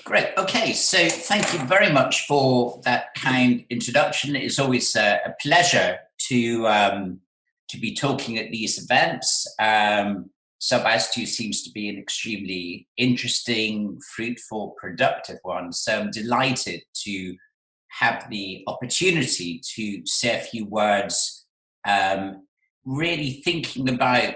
Great. Okay, so thank you very much for that kind introduction. It's always a pleasure to be talking at these events. Sub-As2 seems to be an extremely interesting, fruitful, productive one. So I'm delighted to have the opportunity to say a few words, um, really thinking about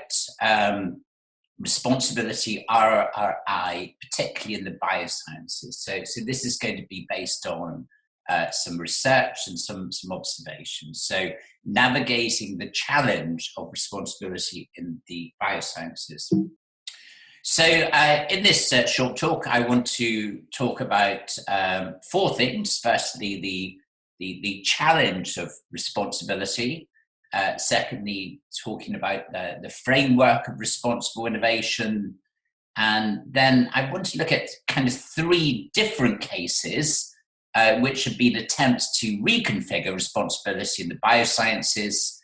responsibility RRI, particularly in the biosciences. So this is going to be based on some research and some observations. So navigating the challenge of responsibility in the biosciences. So in this short talk, I want to talk about four things. Firstly, the challenge of responsibility. Secondly, talking about the framework of responsible innovation. And then I want to look at kind of three different cases, which have been attempts to reconfigure responsibility in the biosciences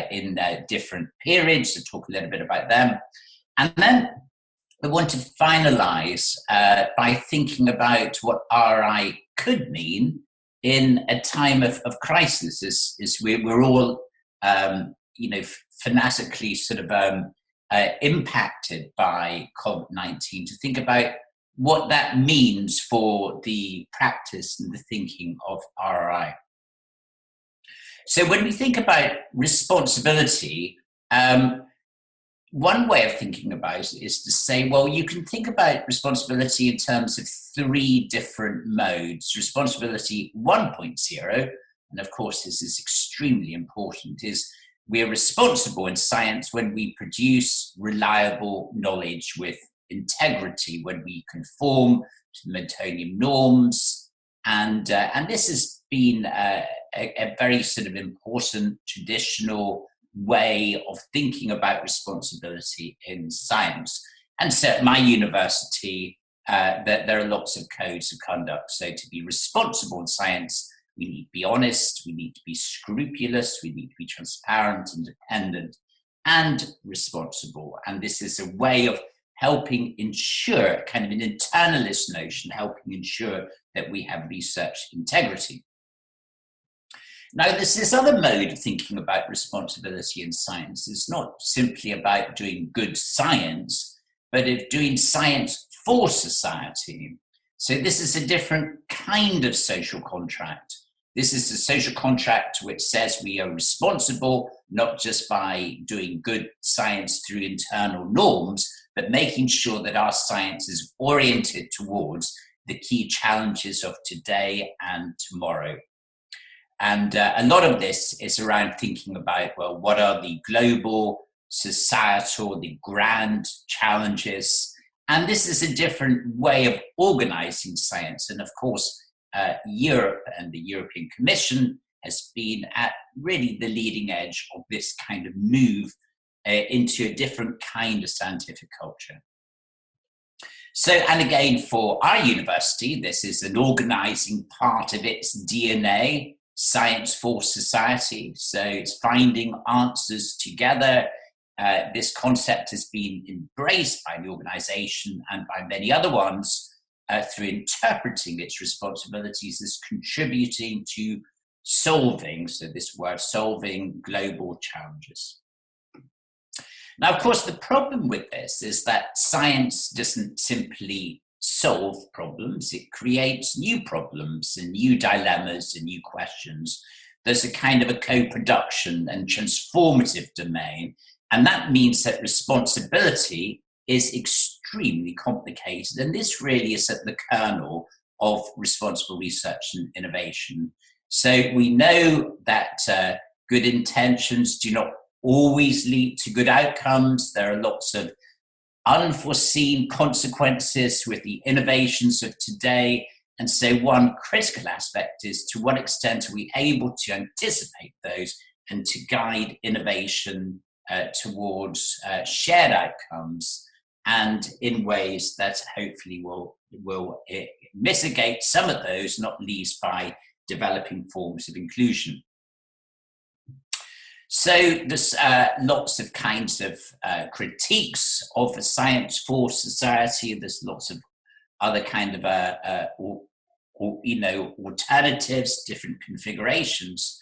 in different periods, to talk a little bit about them. And then I want to finalize by thinking about what RI could mean in a time of crisis, as we're all fanatically sort of impacted by COVID-19, to think about what that means for the practice and the thinking of RI. So when we think about responsibility, one way of thinking about it is to say, well, you can think about responsibility in terms of three different modes. Responsibility 1.0, and of course this is extremely important, is we're responsible in science when we produce reliable knowledge with integrity, when we conform to the Miltonian norms. And this has been a very sort of important traditional way of thinking about responsibility in science. And so at my university, there are lots of codes of conduct. So to be responsible in science, we need to be honest, we need to be scrupulous, we need to be transparent, independent, and responsible. And this is a way of helping ensure, kind of an internalist notion, helping ensure that we have research integrity. Now, there's this other mode of thinking about responsibility in science. It's not simply about doing good science, but of doing science for society. So this is a different kind of social contract. This is a social contract which says we are responsible not just by doing good science through internal norms, but making sure that our science is oriented towards the key challenges of today and tomorrow. And a lot of this is around thinking about, well, what are the global, societal, the grand challenges? And this is a different way of organizing science. And of course, Europe and the European Commission has been at really the leading edge of this kind of move into a different kind of scientific culture. So, and again, for our university, this is an organizing part of its DNA, science for society. So it's finding answers together. This concept has been embraced by the organization and by many other ones through interpreting its responsibilities as contributing to solving, so this word, solving global challenges. Now, of course, the problem with this is that science doesn't simply solve problems, it creates new problems and new dilemmas and new questions. There's a kind of a co-production and transformative domain, and that means that responsibility is extremely complicated, and this really is at the kernel of responsible research and innovation. So we know that good intentions do not always lead to good outcomes. There are lots of unforeseen consequences with the innovations of today. And so one critical aspect is, to what extent are we able to anticipate those and to guide innovation towards shared outcomes, and in ways that hopefully will mitigate some of those, not least by developing forms of inclusion. So there's lots of kinds of critiques of the science for society. There's lots of other kind of alternatives, different configurations.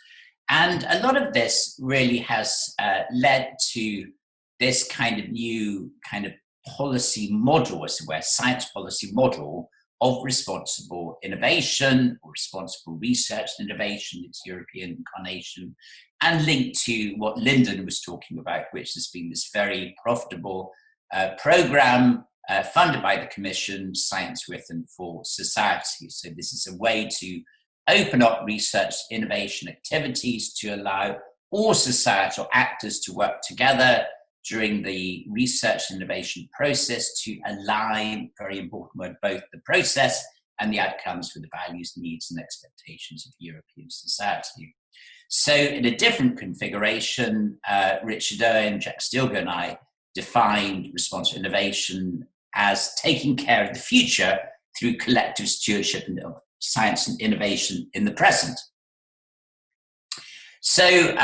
And a lot of this really has led to this kind of new kind of policy model, as it were, science policy model of responsible innovation or responsible research and innovation, its European incarnation, and linked to what Lyndon was talking about, which has been this very profitable program funded by the Commission, Science with and for Society. So this is a way to open up research innovation activities to allow all societal actors to work together during the research and innovation process to align, very important word, both the process and the outcomes with the values, needs and expectations of European society. So in a different configuration, Richard Owen, Jack Stilgo and I defined responsible innovation as taking care of the future through collective stewardship of science and innovation in the present. So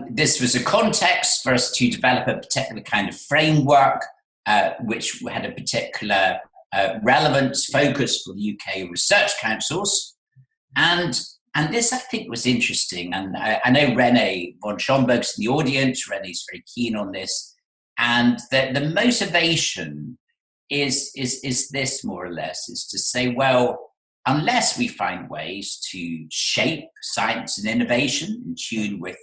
this was a context for us to develop a particular kind of framework, which had a particular relevance, focus for the UK research councils. And this, I think, was interesting. And I know René von Schomburg's in the audience. René's very keen on this. And the motivation is this, more or less, is to say, well, unless we find ways to shape science and innovation in tune with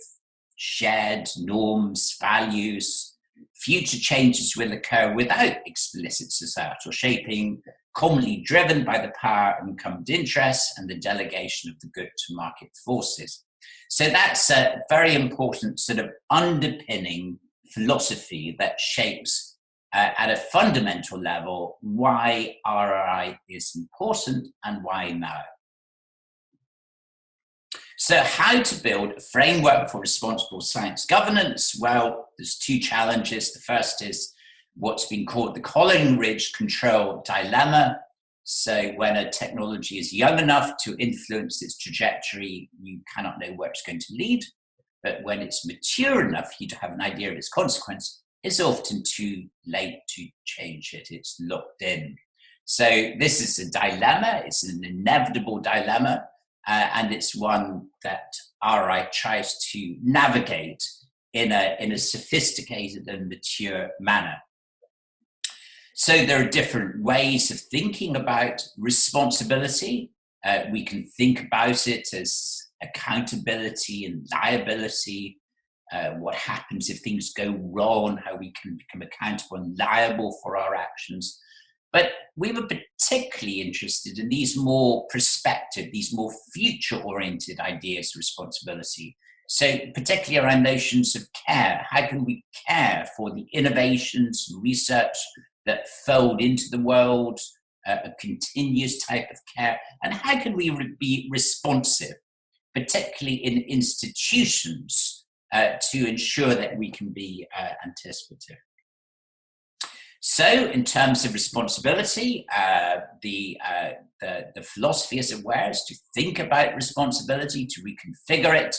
shared norms, values, future changes will occur without explicit societal shaping, commonly driven by the power of incumbent interests and the delegation of the good to market forces. So that's a very important sort of underpinning philosophy that shapes at a fundamental level why RRI is important and why now. So how to build a framework for responsible science governance? Well, there's two challenges. The first is what's been called the Coleridge control dilemma. So when a technology is young enough to influence its trajectory, you cannot know where it's going to lead. But when it's mature enough, you to have an idea of its consequence, it's often too late to change it. It's locked in. So this is a dilemma. It's an inevitable dilemma. And it's one that RI tries to navigate in a sophisticated and mature manner. So there are different ways of thinking about responsibility. We can think about it as accountability and liability. What happens if things go wrong, how we can become accountable and liable for our actions. But we were particularly interested in these more prospective, these more future-oriented ideas of responsibility. So particularly around notions of care. How can we care for the innovations and research that fold into the world, a continuous type of care? And how can we be responsive, particularly in institutions, to ensure that we can be anticipative? So in terms of responsibility, the philosophy, as it were, is to think about responsibility, to reconfigure it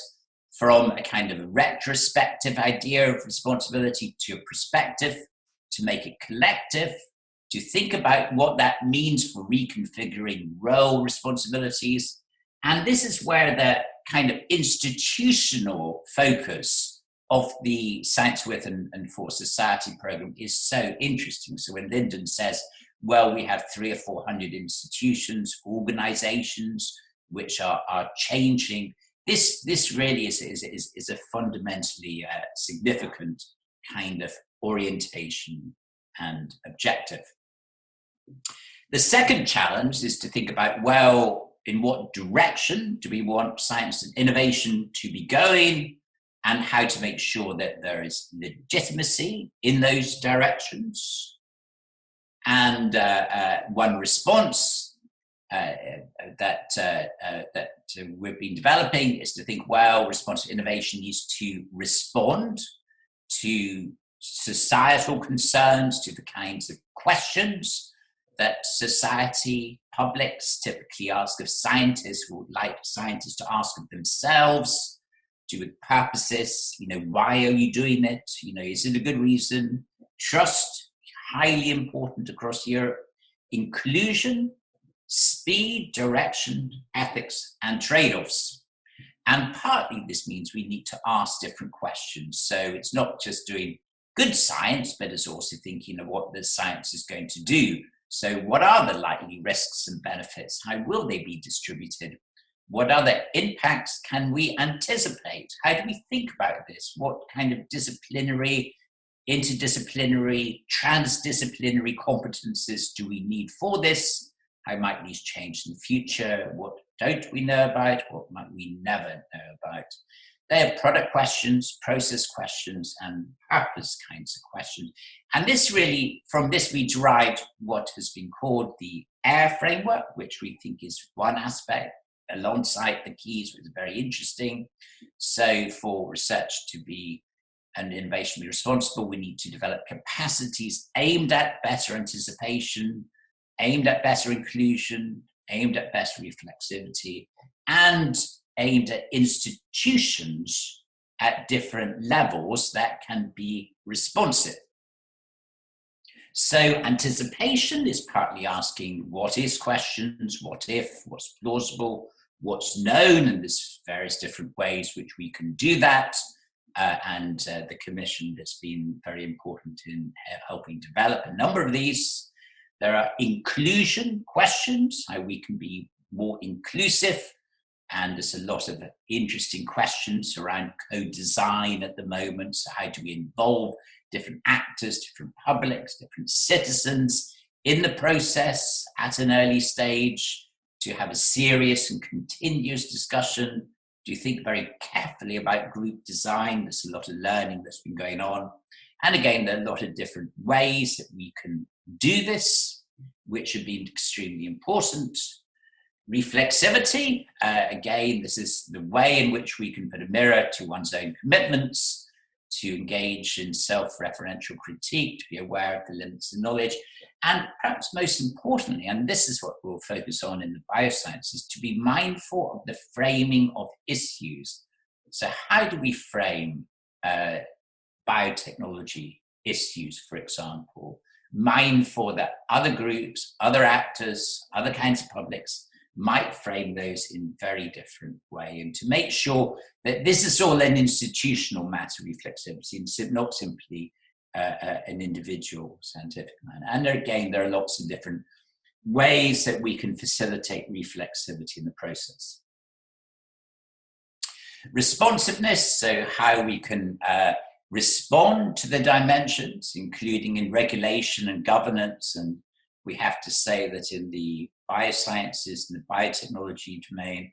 from a kind of retrospective idea of responsibility to a perspective, to make it collective, to think about what that means for reconfiguring role responsibilities. And this is where the kind of institutional focus of the Science with and for Society program is so interesting. So when Lyndon says, well, we have 300 or 400 institutions, organizations, which are changing, this really is a fundamentally significant kind of orientation and objective. The second challenge is to think about, well, in what direction do we want science and innovation to be going, and how to make sure that there is legitimacy in those directions. And one response that we've been developing is to think, well, responsive innovation needs to respond to societal concerns, to the kinds of questions that society, publics typically ask of scientists, who would like scientists to ask of themselves, do with purposes, why are you doing it? Is it a good reason? Trust, highly important across Europe. inclusion, speed, direction, ethics, and trade-offs. And partly this means we need to ask different questions. So it's not just doing good science, but it's also thinking of what the science is going to do. So what are the likely risks and benefits? How will they be distributed? What other impacts can we anticipate? How do we think about this? What kind of disciplinary, interdisciplinary, transdisciplinary competences do we need for this? How might these change in the future? What don't we know about? What might we never know about? They are product questions, process questions, and purpose kinds of questions. And this really, from this we derived what has been called the AIR framework, which we think is one aspect alongside the keys, which is very interesting. So for research to be and innovation be responsible, we need to develop capacities aimed at better anticipation, aimed at better inclusion, aimed at better reflexivity, and aimed at institutions at different levels that can be responsive. So anticipation is partly asking what is questions, what if, what's plausible, what's known, and there's various different ways which we can do that. And the Commission has been very important in helping develop a number of these. There are inclusion questions, how we can be more inclusive. And there's a lot of interesting questions around co-design at the moment. So how do we involve different actors, different publics, different citizens in the process at an early stage to have a serious and continuous discussion? Do you think very carefully about group design? There's a lot of learning that's been going on. And again, there are a lot of different ways that we can do this, which have been extremely important. Reflexivity, again, this is the way in which we can put a mirror to one's own commitments, to engage in self-referential critique, to be aware of the limits of knowledge, and perhaps most importantly, and this is what we'll focus on in the biosciences, to be mindful of the framing of issues. So how do we frame biotechnology issues, for example, mindful that other groups, other actors, other kinds of publics might frame those in very different way, and to make sure that this is all an institutional matter, reflexivity, and not simply an individual scientific matter. And again, there are lots of different ways that we can facilitate reflexivity in the process. Responsiveness, so how we can respond to the dimensions, including in regulation and governance. And we have to say that in the biosciences and the biotechnology domain,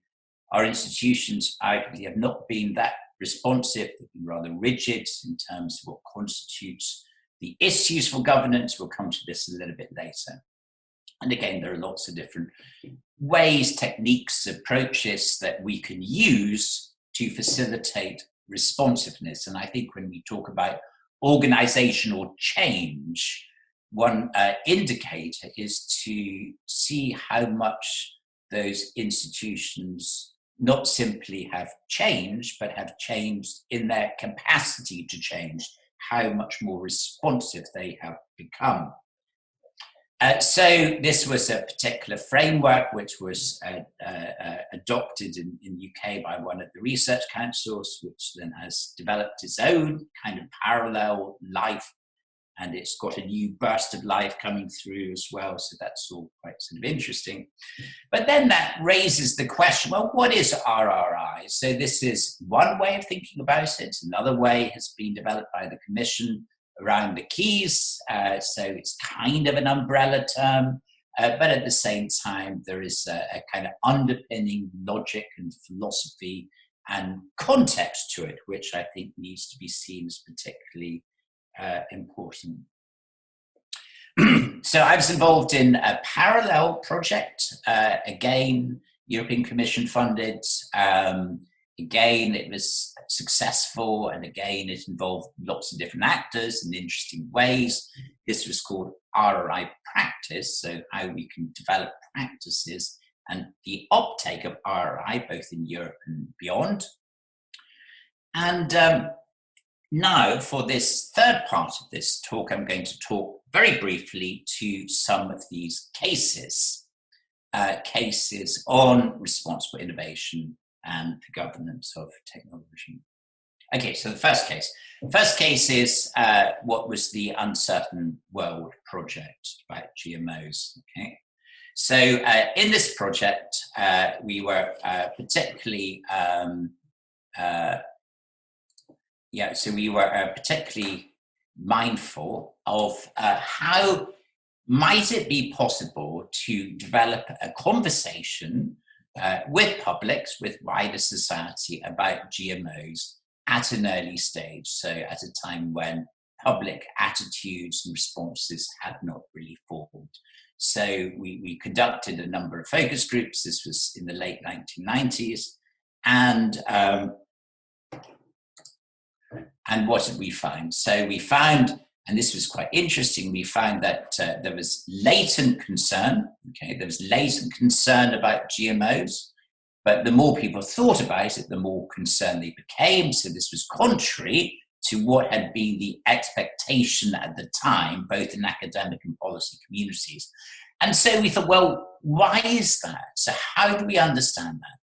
our institutions arguably have not been that responsive. They've been rather rigid in terms of what constitutes the issues for governance. We'll come to this a little bit later. And again, there are lots of different ways, techniques, approaches that we can use to facilitate responsiveness. And I think when we talk about organizational change, one indicator is to see how much those institutions not simply have changed, but have changed in their capacity to change, how much more responsive they have become. So this was a particular framework which was adopted in the UK by one of the research councils, which then has developed its own kind of parallel life, and it's got a new burst of life coming through as well. So that's all quite sort of interesting. But then that raises the question, well, what is RRI? So this is one way of thinking about it. Another way has been developed by the Commission around the keys. So it's kind of an umbrella term, but at the same time, there is a kind of underpinning logic and philosophy and context to it, which I think needs to be seen as particularly important. So I was involved in a parallel project, again, European Commission funded. Again, it was successful, and again, it involved lots of different actors in interesting ways. This was called RRI practice, so how we can develop practices and the uptake of RRI, both in Europe and beyond. And Now, for this third part of this talk, I'm going to talk very briefly to some of these cases, cases on responsible innovation and the governance of technology. Okay, so the first case. First case is what was the Uncertain World project about GMOs. Okay, so in this project, we were particularly particularly mindful of how might it be possible to develop a conversation with publics, with wider society about GMOs at an early stage, so at a time when public attitudes and responses had not really formed. So we conducted a number of focus groups. This was in the late 1990s, and what did we find? So we found, and this was quite interesting, we found that there was latent concern, there was latent concern about GMOs, but the more people thought about it, the more concerned they became. So this was contrary to what had been the expectation at the time, both in academic and policy communities. And so we thought, well, why is that? So how do we understand that?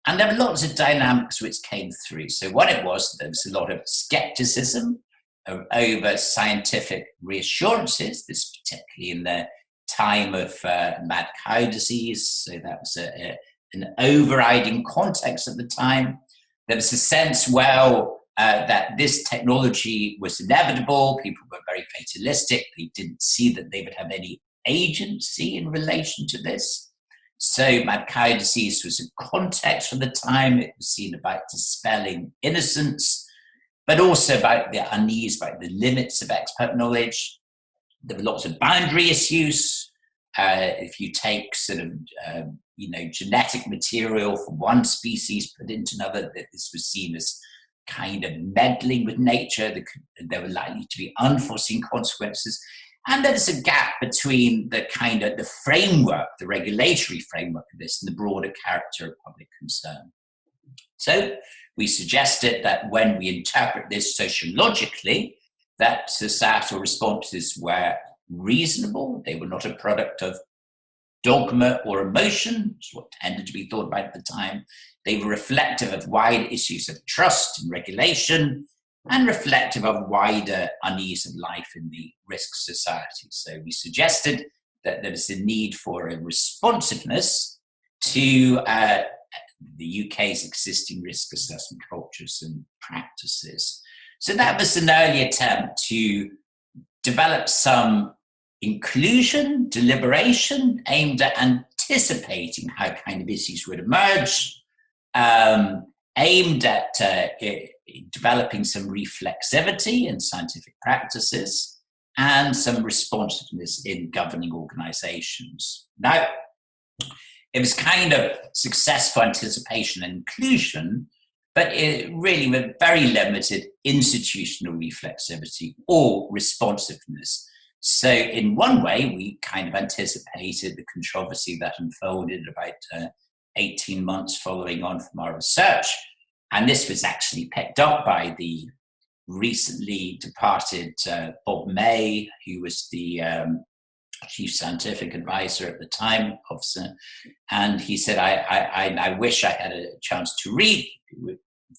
And there were lots of dynamics which came through. So what it was, there was a lot of skepticism over scientific reassurances, this particularly in the time of mad cow disease. So that was an overriding context at the time. There was a sense, that this technology was inevitable. People were very fatalistic. They didn't see that they would have any agency in relation to this. So mad cow disease was a context for the time. It was seen about dispelling innocence, but also about the unease, about the limits of expert knowledge. There were lots of boundary issues. If you take sort of, genetic material from one species put into another, that this was seen as kind of meddling with nature. There were likely to be unforeseen consequences. And there's a gap between the framework, the regulatory framework of this, and the broader character of public concern. So we suggested that when we interpret this sociologically, that societal responses were reasonable. They were not a product of dogma or emotion, which is what tended to be thought about at the time. They were reflective of wide issues of trust and regulation, and reflective of wider unease of life in the risk society. So we suggested that there is a need for a responsiveness to the UK's existing risk assessment cultures and practices. So that was an early attempt to develop some inclusion, deliberation, aimed at anticipating how kind of issues would emerge, aimed at developing some reflexivity in scientific practices and some responsiveness in governing organizations. Now, it was kind of successful anticipation and inclusion, but it really with very limited institutional reflexivity or responsiveness. So in one way, we kind of anticipated the controversy that unfolded about 18 months following on from our research. And this was actually picked up by the recently departed Bob May, who was the chief scientific advisor at the time, officer. And he said, I wish I had a chance to read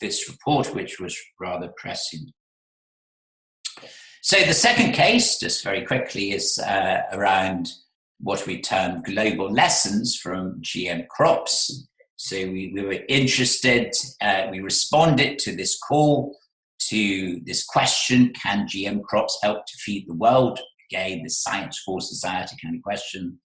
this report, which was rather pressing. So the second case, just very quickly, is around what we term global lessons from GM crops. So we were interested, we responded to this call, to this question, can GM crops help to feed the world? Again, the science for society kind of question.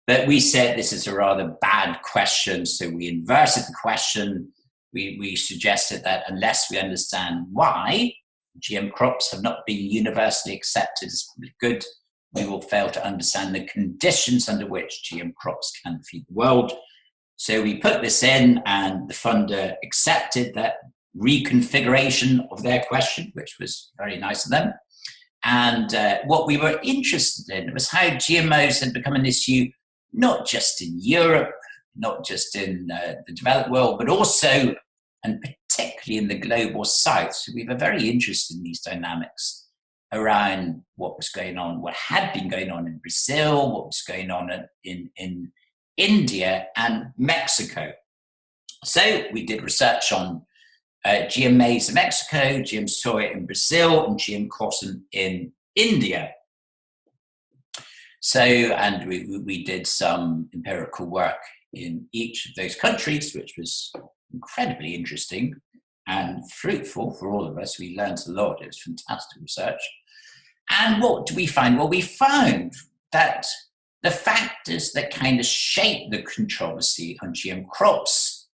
But we said this is a rather bad question, so we inverted the question. We suggested that unless we understand why GM crops have not been universally accepted as public good, we will fail to understand the conditions under which GM crops can feed the world. So we put this in, and the funder accepted that reconfiguration of their question, which was very nice of them. And what we were interested in was how GMOs had become an issue, not just in Europe, not just in the developed world, but also and particularly particularly in the global south. So we were very interested in these dynamics around what was going on, what had been going on in Brazil, what was going on in India and Mexico. So we did research on GM maize in Mexico, GM soy in Brazil, and GM cotton in India. So, and we did some empirical work in each of those countries, which was incredibly interesting and fruitful for all of us. We learned a lot. It was fantastic research. And what do we find? Well, we found that the factors that kind of shape the controversy on GM crops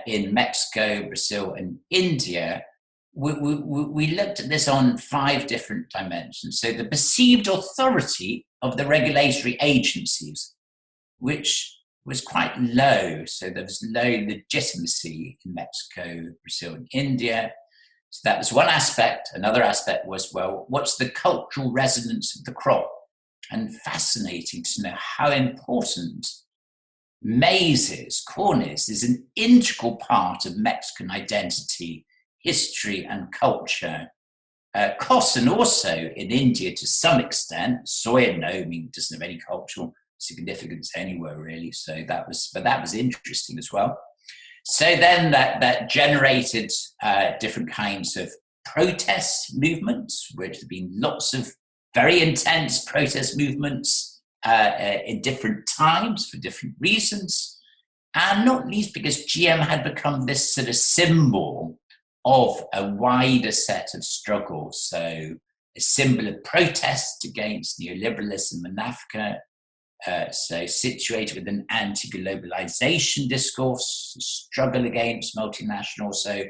in Mexico, Brazil, and India, we looked at this on 5 different dimensions. So the perceived authority of the regulatory agencies, which was quite low. So there was low legitimacy in Mexico, Brazil, and India. So that was one aspect. Another aspect was, well, what's the cultural resonance of the crop? And fascinating to know how important maize is, corn is an integral part of Mexican identity, history, and culture. Cotton also in India to some extent. Soya, no, I mean, doesn't have any cultural significance anywhere really. So that was interesting as well. So then that generated different kinds of protest movements, which have been lots of very intense protest movements in different times for different reasons, and not least because GM had become this sort of symbol of a wider set of struggles. So a symbol of protest against neoliberalism and Africa, so situated with an anti-globalization discourse, struggle against multinationals, so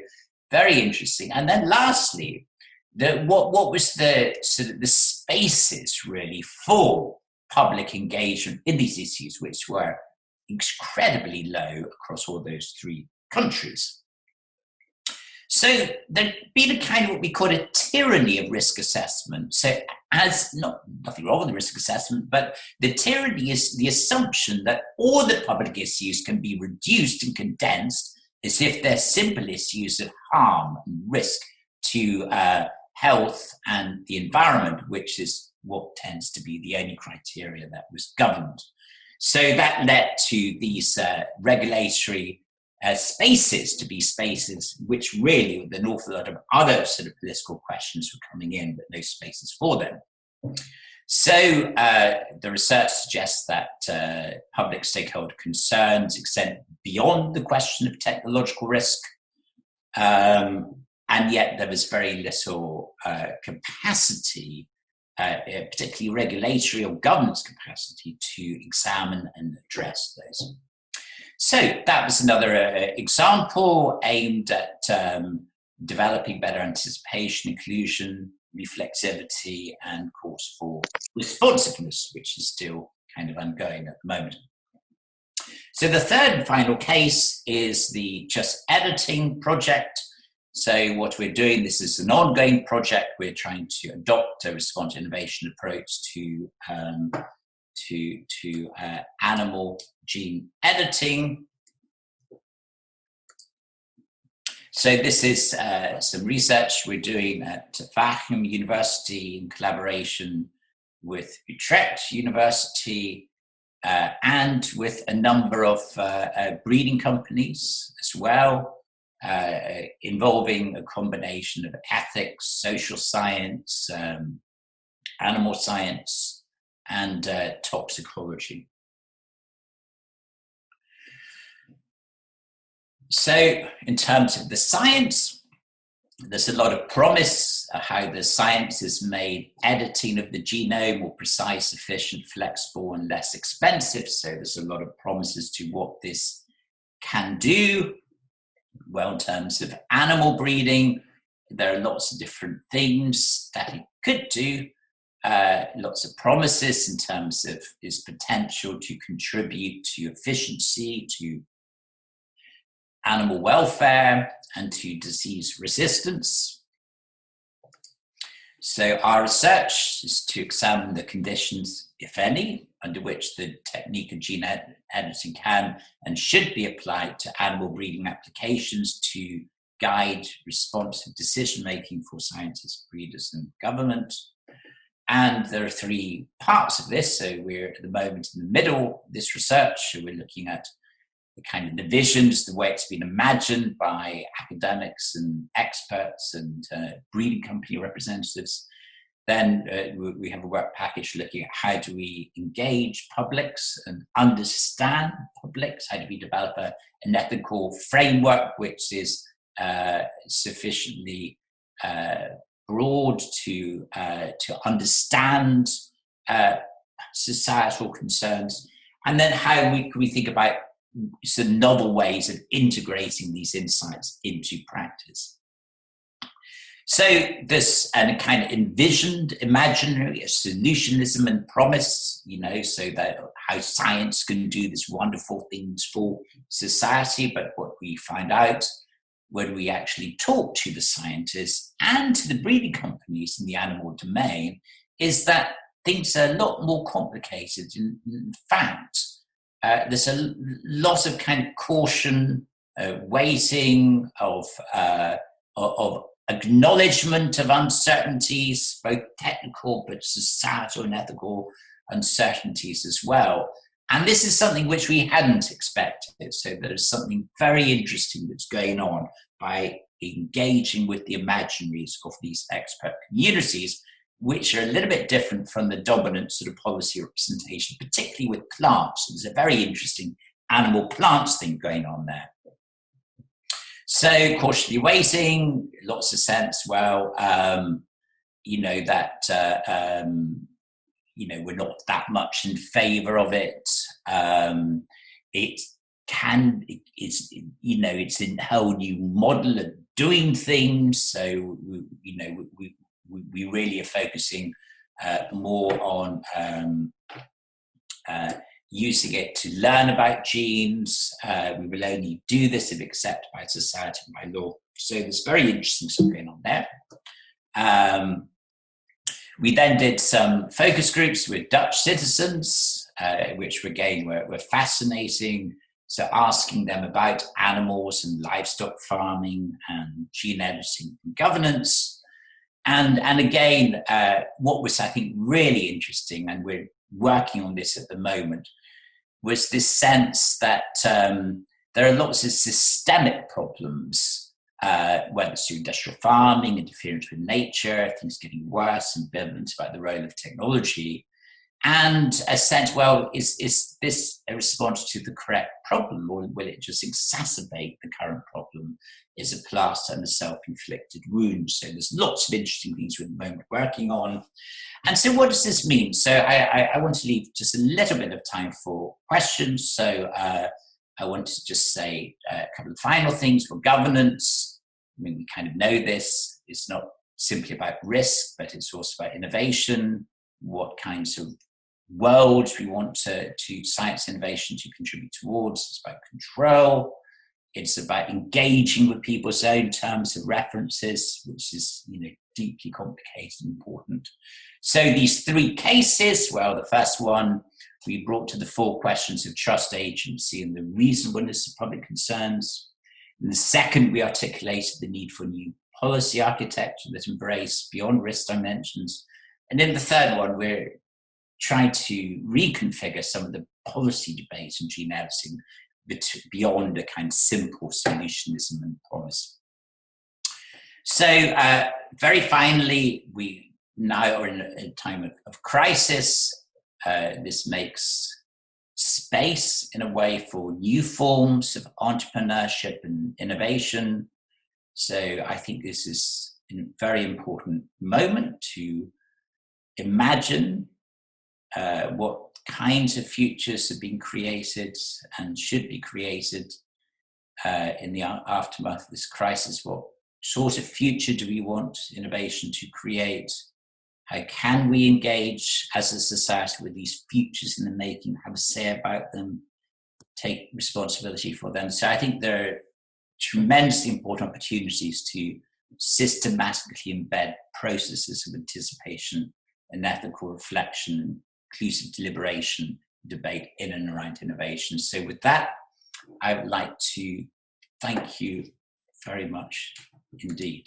very interesting. And then lastly, what was the sort of the spaces really for public engagement in these issues, which were incredibly low across all those 3 countries. So there'd been a kind of what we call a tyranny of risk assessment. So as nothing wrong with the risk assessment, but the tyranny is the assumption that all the public issues can be reduced and condensed as if they're simple issues of harm and risk to health and the environment, which is what tends to be the only criteria that was governed. So that led to these regulatory spaces to be spaces which really, with an awful lot of other sort of political questions were coming in, but no spaces for them. So the research suggests that public stakeholder concerns extend beyond the question of technological risk, and yet there was very little capacity, particularly regulatory or governance capacity, to examine and address those. So that was another example aimed at developing better anticipation, inclusion, reflexivity, and course for responsiveness, which is still kind of ongoing at the moment. So the third and final case is the Just Editing project. So what we're doing, this is an ongoing project. We're trying to adopt a response innovation approach to animal gene editing. So this is some research we're doing at Wageningen University in collaboration with Utrecht University and with a number of breeding companies as well, involving a combination of ethics, social science, animal science, and toxicology. So in terms of the science, there's a lot of promise how the science has made editing of the genome more precise, efficient, flexible, and less expensive. So there's a lot of promises to what this can do. Well, in terms of animal breeding, there are lots of different things that it could do. Lots of promises in terms of its potential to contribute to efficiency, to animal welfare, and to disease resistance. So our research is to examine the conditions, if any, under which the technique of gene editing can and should be applied to animal breeding applications to guide responsive decision-making for scientists, breeders, and government. And there are three parts of this. So we're at the moment in the middle of this research. So we're looking at the kind of the visions, the way it's been imagined by academics and experts and breeding company representatives. Then we have a work package looking at how do we engage publics and understand publics, how do we develop an ethical framework which is sufficiently broad to understand societal concerns, and then how we think about some novel ways of integrating these insights into practice. So this and kind of envisioned imaginary solutionism and promise, so that how science can do these wonderful things for society, but what we find out when we actually talk to the scientists and to the breeding companies in the animal domain is that things are a lot more complicated. In fact, there's a lot of kind of caution, weighting of acknowledgement of uncertainties, both technical but societal and ethical uncertainties as well. And this is something which we hadn't expected. So there's something very interesting that's going on by engaging with the imaginaries of these expert communities, which are a little bit different from the dominant sort of policy representation, particularly with plants. There's a very interesting animal plants thing going on there. So cautiously waiting, lots of sense. Well, we're not that much in favour of it. It's a whole new model of doing things. So we really are focusing more on using it to learn about genes. We will only do this if accepted by society and by law. So there's very interesting stuff going on there. We then did some focus groups with Dutch citizens, which again were fascinating. So asking them about animals and livestock farming and gene editing and governance. And again, what was, I think, really interesting, and we're working on this at the moment, was this sense that there are lots of systemic problems, whether it's through industrial farming, interference with nature, things getting worse, ambivalence about the role of technology, and a sense, well, is this a response to the correct problem, or will it just exacerbate the current problem? Is a plaster and a self-inflicted wound? So there's lots of interesting things we're at the moment working on. And so what does this mean? So I want to leave just a little bit of time for questions. So I want to just say a couple of final things for governance. I mean, we kind of know this. It's not simply about risk, but it's also about innovation, what kinds of worlds we want to science innovation to contribute towards. It's about control. It's about engaging with people's own terms of references, which is, deeply complicated and important. So these three cases, well, the first one, we brought to the fore questions of trust, agency, and the reasonableness of public concerns. In the second, we articulated the need for new policy architecture that embrace beyond risk dimensions. And in the third one, we're trying to reconfigure some of the policy debates in gene editing beyond a kind of simple solutionism and promise. So very finally, we now are in a time of crisis. This makes space in a way for new forms of entrepreneurship and innovation. So I think this is a very important moment to imagine what kinds of futures have been created and should be created in the aftermath of this crisis. What sort of future do we want innovation to create? How can we engage as a society with these futures in the making, have a say about them, take responsibility for them? So I think there are tremendously important opportunities to systematically embed processes of anticipation and ethical reflection, inclusive deliberation, debate in and around innovation. So with that, I would like to thank you very much indeed.